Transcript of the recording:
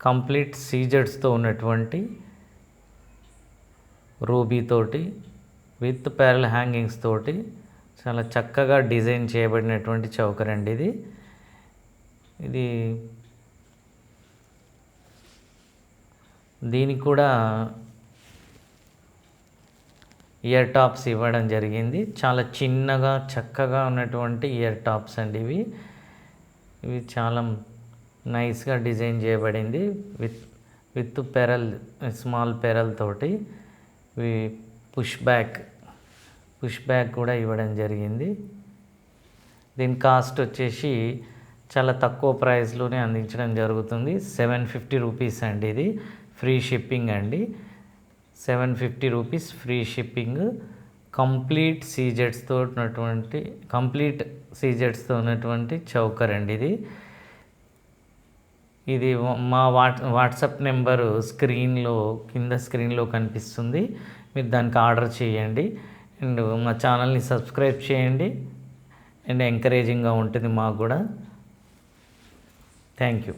Complete సీజెడ్స్తో ఉన్నటువంటి ruby తోటి with parallel hangings తోటి చాలా చక్కగా డిజైన్ చేయబడినటువంటి చౌకర్ అండి ఇది దీనికి కూడా ఇయర్ టాప్స్ ఇవ్వడం జరిగింది. చాలా చిన్నగా చక్కగా ఉన్నటువంటి ఇయర్ టాప్స్ అండి ఇవి చాలా నైస్గా డిజైన్ చేయబడింది విత్ పెరల్, స్మాల్ పెరల్ తోటి. ఇవి పుష్ బ్యాక్ కూడా ఇవ్వడం జరిగింది. దీని కాస్ట్ వచ్చేసి చాలా తక్కువ ప్రైస్లోనే అందించడం జరుగుతుంది. 750 రూపీస్ అండి. ఇది ఫ్రీ షిప్పింగ్ అండి. 750 రూపీస్ ఫ్రీ షిప్పింగ్. కంప్లీట్ సీజెడ్స్తో ఉన్నటువంటి చౌకర్ అండి ఇది మా వాట్సాప్ నెంబరు కింద స్క్రీన్లో కనిపిస్తుంది. మీరు దానికి ఆర్డర్ చేయండి అండ్ మా ఛానల్ని సబ్స్క్రైబ్ చేయండి అండ్ ఎంకరేజింగ్గా ఉంటుంది మాకు కూడా. Thank you.